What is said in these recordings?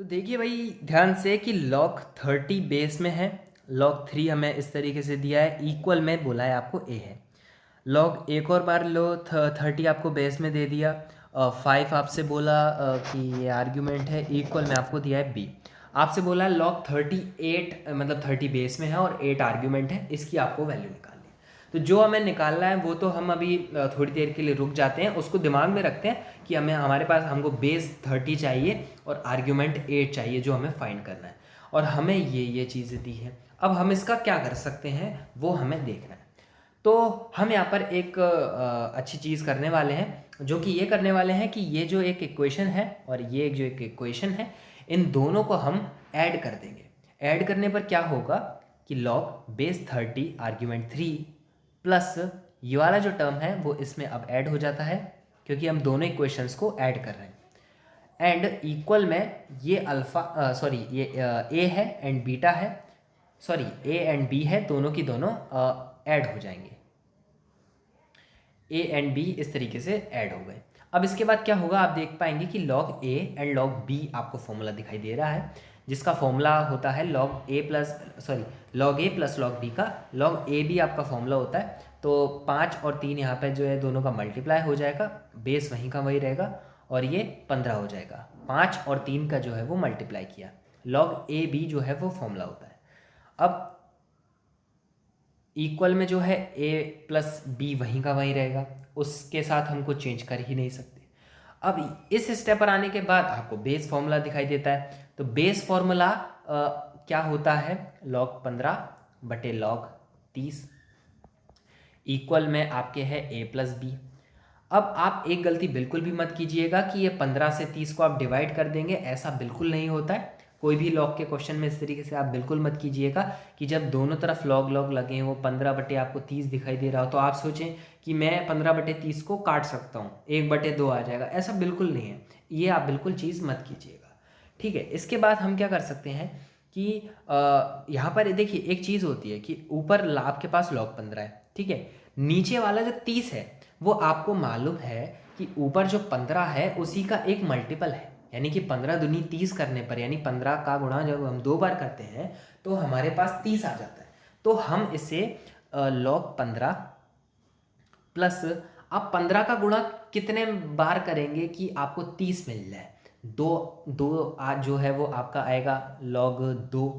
तो देखिए भाई ध्यान से कि log 30 बेस में है, log 3 हमें इस तरीके से दिया है, इक्वल में बोला है आपको a है। log एक और बार लो 30 आपको बेस में दे दिया, 5 आपसे बोला कि ये आर्ग्यूमेंट है, इक्वल में आपको दिया है b। आपसे बोला है log 38 मतलब 30 बेस में है और 8 आर्ग्यूमेंट है, इसकी आपको वैल्यू निकालनी है। तो जो हमें निकालना है वो तो हम अभी थोड़ी देर के लिए रुक जाते हैं, उसको दिमाग में रखते हैं कि हमारे पास हमको बेस 30 चाहिए और आर्ग्यूमेंट 8 चाहिए जो हमें फाइंड करना है, और हमें ये चीज़ें दी हैं। अब हम इसका क्या कर सकते हैं वो हमें देखना है। तो हम यहाँ पर एक अच्छी चीज़ करने वाले हैं, जो कि ये करने वाले हैं कि ये जो एक इक्वेशन है और ये जो एक इक्वेशन है, इन दोनों को हम ऐड कर देंगे। ऐड करने पर क्या होगा कि लॉग बेस 30 आर्ग्यूमेंट 3 प्लस ये वाला जो टर्म है वो इसमें अब ऐड हो जाता है, क्योंकि हम दोनों इक्वेशंस को ऐड कर रहे हैं। एंड इक्वल में ये अल्फ़ा सॉरी ये ए है एंड बीटा है, सॉरी ए एंड बी है, दोनों की दोनों ऐड हो जाएंगे। ए एंड बी इस तरीके से ऐड हो गए। अब इसके बाद क्या होगा, आप देख पाएंगे कि log a and log b आपको फॉर्मूला दिखाई दे रहा है, जिसका फॉर्मूला होता है log a plus log b का। लॉग ए बी आपका फॉर्मूला होता है, तो 5 और 3 यहाँ पे जो है दोनों का मल्टीप्लाई हो जाएगा, बेस वहीं का वही रहेगा और ये 15 हो जाएगा। 5 और 3 का जो है वो मल्टीप्लाई किया, लॉग ए बी जो है वो फॉर्मूला होता है। अब इक्वल में जो है ए प्लस बी वहीं का वहीं रहेगा, उसके साथ हमको चेंज कर ही नहीं सकते। अब इस स्टेप पर आने के बाद आपको बेस फॉर्मूला दिखाई देता है, तो बेस फॉर्मूला क्या होता है, log 15 बटे log 30 इक्वल में आपके है a प्लस बी। अब आप एक गलती बिल्कुल भी मत कीजिएगा कि ये 15 से 30 को आप डिवाइड कर देंगे, ऐसा बिल्कुल नहीं होता है। कोई भी लॉग के क्वेश्चन में इस तरीके से आप बिल्कुल मत कीजिएगा कि जब दोनों तरफ लॉग लॉग लगे हैं, वो 15 बटे आपको 30 दिखाई दे रहा हो तो आप सोचें कि मैं 15 बटे 30 को काट सकता हूँ, 1/2 आ जाएगा। ऐसा बिल्कुल नहीं है, ये आप बिल्कुल चीज़ मत कीजिएगा, ठीक है। इसके बाद हम क्या कर सकते हैं कि यहाँ पर देखिए एक चीज़ होती है कि ऊपर आपके पास log 15 है, ठीक है, नीचे वाला जो 30 है वो आपको मालूम है कि ऊपर जो 15 है उसी का एक मल्टीपल है, यानी कि 15 दूनी 30 करने पर, यानी 15 का गुणा जब हम 2 बार करते हैं तो हमारे पास 30 आ जाता है। तो हम इसे log 15 प्लस, आप 15 का गुणा कितने बार करेंगे कि आपको 30 मिल जाए, दो आज जो है वो आपका आएगा log 2,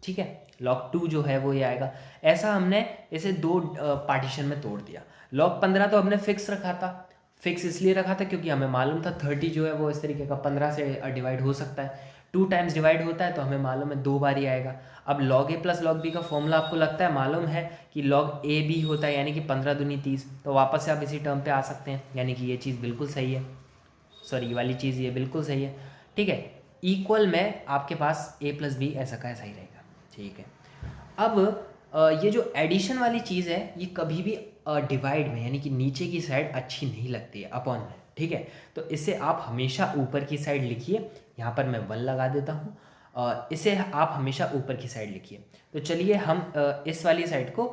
ठीक है, log 2 जो है वो ये आएगा। ऐसा हमने इसे 2 पार्टीशन में तोड़ दिया। log 15 तो हमने फिक्स रखा था, फिक्स इसलिए रखा था क्योंकि हमें मालूम था 30 जो है वो इस तरीके का 15 से डिवाइड हो सकता है, 2 टाइम्स डिवाइड होता है तो हमें मालूम है 2 बार ही आएगा। अब log a plus log b का फॉर्मूला आपको लगता है मालूम है कि log a b होता है, यानी कि 15 दूनी 30, तो वापस से आप इसी टर्म पे आ सकते हैं, यानी कि ये चीज़ बिल्कुल सही है, सॉरी ये वाली चीज़ ये बिल्कुल सही है, ठीक है। इक्वल में आपके पास a प्लस बी ऐसा का ऐसा ही रहेगा, ठीक है। अब ये जो एडिशन वाली चीज़ है ये कभी भी डिवाइड में, यानी कि नीचे की साइड अच्छी नहीं लगती है अपॉन में, ठीक है। तो इसे आप हमेशा ऊपर की साइड लिखिए, यहाँ पर मैं 1 लगा देता हूँ, इसे आप हमेशा ऊपर की साइड लिखिए। तो चलिए हम इस वाली साइड को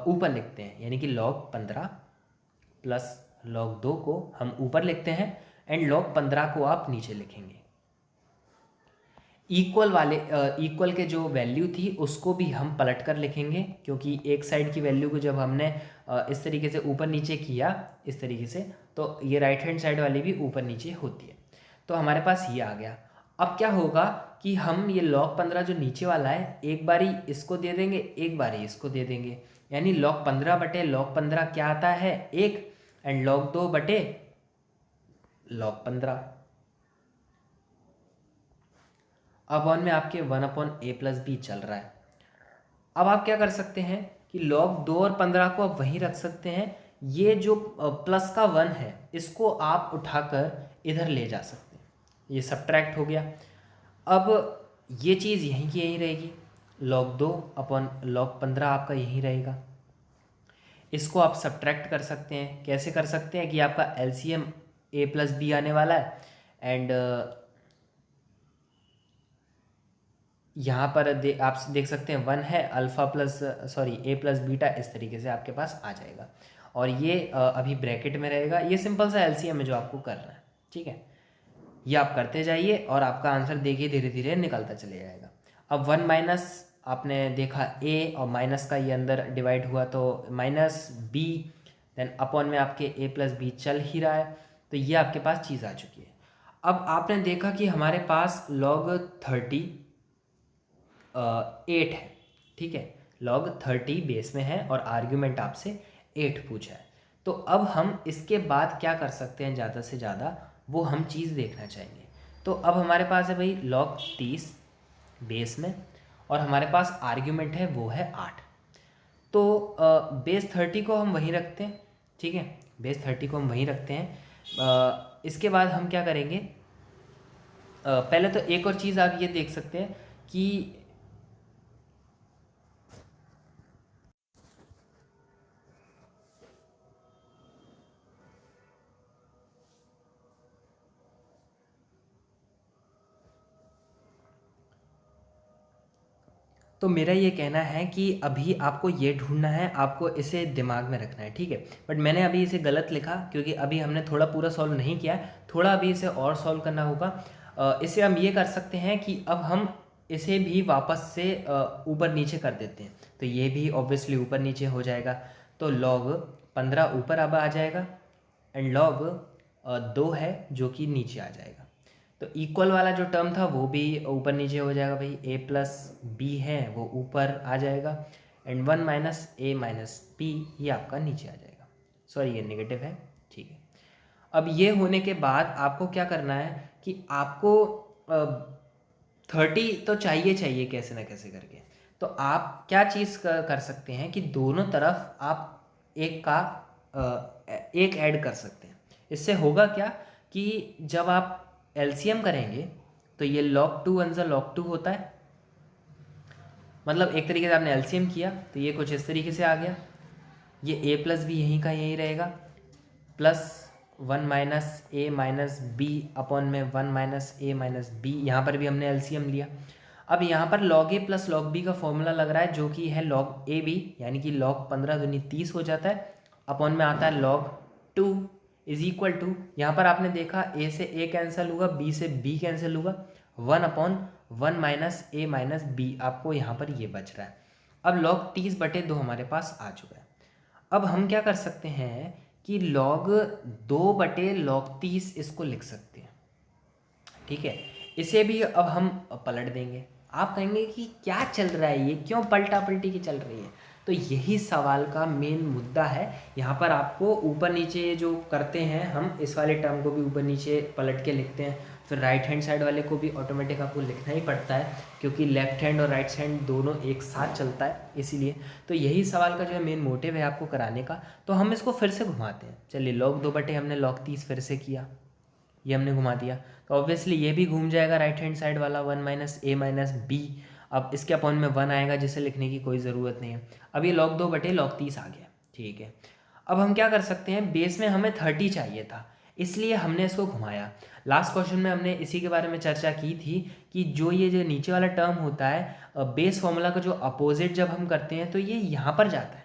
ऊपर लिखते हैं, यानी कि log 15 प्लस log 2 को हम ऊपर लिखते हैं एंड log 15 को आप नीचे लिखेंगे। इक्वल के जो वैल्यू थी उसको भी हम पलट कर लिखेंगे, क्योंकि एक साइड की वैल्यू को जब हमने इस तरीके से ऊपर नीचे किया इस तरीके से, तो ये राइट हैंड साइड वाली भी ऊपर नीचे होती है। तो हमारे पास ये आ गया। अब क्या होगा कि हम ये log 15 जो नीचे वाला है एक बारी इसको दे देंगे, एक बारी इसको दे देंगे, यानी log 15 बटे log 15 क्या आता है 1 एंड log 2 बटे log 15। अब वन में आपके 1/a प्लस बी चल रहा है। अब आप क्या कर सकते हैं कि log 2 और 15 को आप वहीं रख सकते हैं, ये जो प्लस का 1 है इसको आप उठाकर इधर ले जा सकते हैं, ये सब्ट्रैक्ट हो गया। अब ये चीज़ यहीं की यहीं रहेगी, log 2 अपॉन log 15 आपका यहीं रहेगा। इसको आप सब्ट्रैक्ट कर सकते हैं, कैसे कर सकते हैं कि आपका LCM a प्लस बी आने वाला है एंड यहाँ पर आप देख सकते हैं 1 है, alpha plus a plus beta इस तरीके से आपके पास आ जाएगा, और ये अभी ब्रैकेट में रहेगा। ये सिंपल सा LCM है जो आपको करना है, ठीक है। ये आप करते जाइए और आपका आंसर देखिए धीरे धीरे निकलता चले जाएगा। अब 1 माइनस आपने देखा a और माइनस का ये अंदर डिवाइड हुआ तो माइनस b, देन अपॉन में आपके a प्लस बी चल ही रहा है, तो ये आपके पास चीज़ आ चुकी है। अब आपने देखा कि हमारे पास log 38 है, ठीक है, log 30 बेस में है और आर्ग्यूमेंट आपसे 8 पूछा है। तो अब हम इसके बाद क्या कर सकते हैं ज़्यादा से ज़्यादा, वो हम चीज़ देखना चाहेंगे। तो अब हमारे पास है भाई log 30 बेस में और हमारे पास आर्ग्यूमेंट है वो है 8। तो बेस 30 को हम वहीं रखते हैं, ठीक है, बेस 30 को हम वहीं रखते हैं। इसके बाद हम क्या करेंगे, पहले तो एक और चीज़ आप ये देख सकते हैं कि तो मेरा ये कहना है कि अभी आपको ये ढूंढना है, आपको इसे दिमाग में रखना है, ठीक है। बट मैंने अभी इसे गलत लिखा क्योंकि अभी हमने थोड़ा पूरा सॉल्व नहीं किया है, थोड़ा अभी इसे और सॉल्व करना होगा। इसे हम ये कर सकते हैं कि अब हम इसे भी वापस से ऊपर नीचे कर देते हैं, तो ये भी ऑब्वियसली ऊपर नीचे हो जाएगा। तो log 15 ऊपर अब आ जाएगा एंड log 2 है जो कि नीचे आ जाएगा। तो इक्वल वाला जो टर्म था वो भी ऊपर नीचे हो जाएगा भाई, a प्लस बी है वो ऊपर आ जाएगा and 1 minus A minus B ये आपका नीचे आ जाएगा। सॉरी ये नेगेटिव है, ठीक है। अब ये होने के बाद आपको क्या करना है कि आपको 30 तो चाहिए कैसे ना कैसे करके। तो आप क्या चीज़ कर सकते हैं कि दोनों तरफ आप एक ऐड कर सकते हैं। इससे होगा क्या कि जब आप एलसीएम करेंगे तो ये log 2 आंसर log 2 होता है, मतलब एक तरीके से आपने एलसीएम किया तो ये कुछ इस तरीके से आ गया, ये a प्लस बी यहीं का यहीं रहेगा plus 1 minus A minus B upon में 1 माइनस ए माइनस बी, यहाँ पर भी हमने एलसीएम लिया। अब यहाँ पर log a plus log b का फॉर्मूला लग रहा है जो कि है log a b, यानी कि log 15 दूनी 30 हो जाता है, अपॉन में आता है log 2 इज इक्वल टू, यहाँ पर आपने देखा a से a कैंसिल होगा, b से b कैंसिल होगा, 1 upon 1 minus A minus B, आपको यहाँ पर ये बच रहा है। अब log 30/2 हमारे पास आ चुका है। अब हम क्या कर सकते हैं कि log 2/log 30 इसको लिख सकते हैं, ठीक है। इसे भी अब हम पलट देंगे। आप कहेंगे कि क्या चल रहा है, ये क्यों पलटा पलटी की चल रही है, तो यही सवाल का मेन मुद्दा है। यहाँ पर आपको ऊपर नीचे जो करते हैं हम, इस वाले टर्म को भी ऊपर नीचे पलट के लिखते हैं, फिर राइट हैंड साइड वाले को भी ऑटोमेटिक आपको लिखना ही पड़ता है क्योंकि लेफ्ट हैंड और राइट हैंड दोनों एक साथ चलता है इसीलिए। तो यही सवाल का जो है मेन मोटिव है आपको कराने का। तो हम इसको फिर से घुमाते हैं, चलिए log 2/, हमने log 30 फिर से किया, ये हमने घुमा दिया तो ऑब्वियसली ये भी घूम जाएगा राइट हैंड साइड वाला 1 माइनस ए माइनस बी। अब इसके अपॉन में 1 आएगा जिसे लिखने की कोई ज़रूरत नहीं है। अब ये log 2/log 30 आ गया, ठीक है। अब हम क्या कर सकते हैं, बेस में हमें 30 चाहिए था इसलिए हमने इसको घुमाया। लास्ट क्वेश्चन में हमने इसी के बारे में चर्चा की थी कि जो नीचे वाला टर्म होता है बेस फॉर्मूला का जो अपोजिट जब हम करते हैं तो ये यहाँ पर जाता है,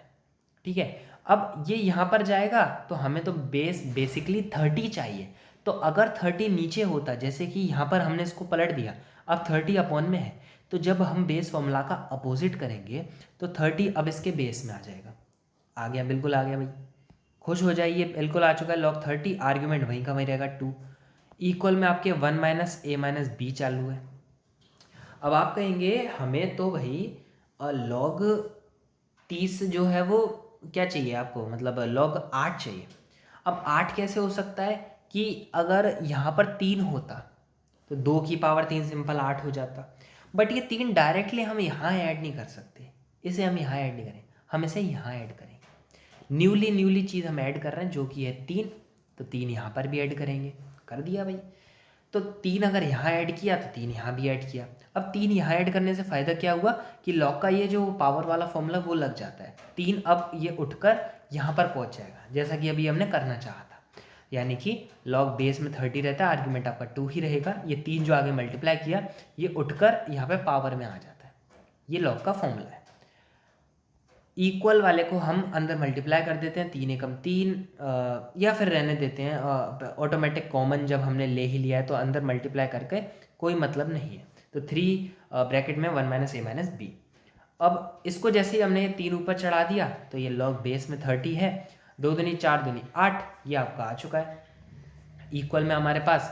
ठीक है। अब ये यहाँ पर जाएगा तो हमें तो बेसिकली 30 चाहिए। तो अगर 30 नीचे होता, जैसे कि यहाँ पर हमने इसको पलट दिया, अब 30 अपॉन में है, तो जब हम बेस फॉर्मूला का अपोजिट करेंगे तो 30 अब इसके बेस में आ जाएगा। आ गया, बिल्कुल आ गया भाई, खुश हो जाइए, बिल्कुल आ चुका है log 30, आर्ग्यूमेंट वहीं का वहीं रहेगा 2, इक्वल में आपके 1 माइनस ए माइनस बी चालू है। अब आप कहेंगे हमें तो भाई log 30 जो है वो क्या चाहिए आपको, मतलब log 8 चाहिए। अब 8 कैसे हो सकता है कि अगर यहाँ पर 3 होता तो 2 की पावर 3 सिंपल 8 हो जाता, बट ये 3 डायरेक्टली हम यहाँ ऐड नहीं कर सकते, इसे हम यहाँ ऐड नहीं करें, हम इसे यहाँ ऐड करेंगे। न्यूली चीज़ हम ऐड कर रहे हैं जो कि है 3, तो 3 यहाँ पर भी ऐड करेंगे, कर दिया भाई। तो 3 अगर यहाँ ऐड किया तो 3 यहाँ भी ऐड किया। अब 3 यहाँ ऐड करने से फ़ायदा क्या हुआ कि log का ये जो पावर वाला फॉर्मूला वो लग जाता है, 3 अब ये उठकर यहाँ पर पहुँच जाएगा जैसा कि अभी हमने करना चाहा था, यानी कि log बेस में 30 रहता है, आर्ग्यूमेंट आपका 2 ही रहेगा, ये 3 जो आगे मल्टीप्लाई किया ये उठकर यहाँ पे पावर में आ जाता है, ये log का फॉर्मूला है। इक्वल वाले को हम अंदर मल्टीप्लाई कर देते हैं, 3 एकम 3, या फिर रहने देते हैं, ऑटोमेटिक कॉमन जब हमने ले ही लिया है तो अंदर मल्टीप्लाई करके कोई मतलब नहीं है। तो 3 ब्रैकेट में 1 माइनस ए माइनस बी। अब इसको जैसे ही हमने 3 ऊपर चढ़ा दिया तो ये लॉग बेस में 30 है, 2 दूनी 4 दूनी 8, ये आपका आ चुका है। इक्वल में हमारे पास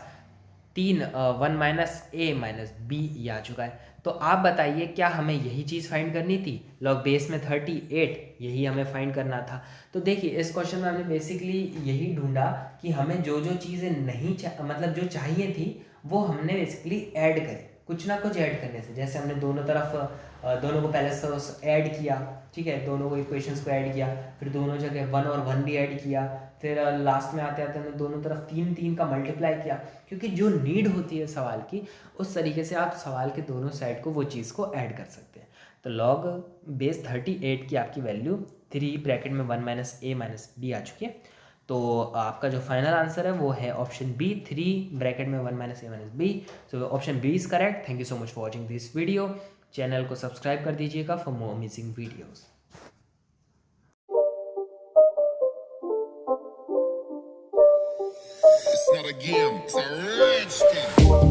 3 1 माइनस ए माइनस बी ये आ चुका है। तो आप बताइए क्या हमें यही चीज़ फाइंड करनी थी? लॉग बेस में 38 यही हमें फाइंड करना था। तो देखिए इस क्वेश्चन में हमने बेसिकली यही ढूंढा कि हमें जो जो चीज़ें नहीं मतलब जो चाहिए थी वो हमने बेसिकली ऐड करी, कुछ ना कुछ ऐड करने से। जैसे हमने दोनों तरफ दोनों को पहले से ऐड किया, ठीक है, दोनों को इक्वेशंस को ऐड किया, फिर दोनों जगह 1 और 1 भी ऐड किया, फिर लास्ट में आते आते हमने दोनों तरफ 3 3 का मल्टीप्लाई किया, क्योंकि जो नीड होती है सवाल की उस तरीके से आप सवाल के दोनों साइड को वो चीज़ को ऐड कर सकते हैं। तो लॉग बेस 38 की आपकी वैल्यू 3 ब्रैकेट में 1 माइनस ए माइनस बी आ चुकी है। तो आपका जो फाइनल आंसर है वो है ऑप्शन बी, 3 ब्रैकेट में 1 minus A minus B. So option B is correct. Thank you so much for watching this video. Channel को सब्सक्राइब कर दीजिएगा for more amazing videos. It's not a game, it's a rich thing.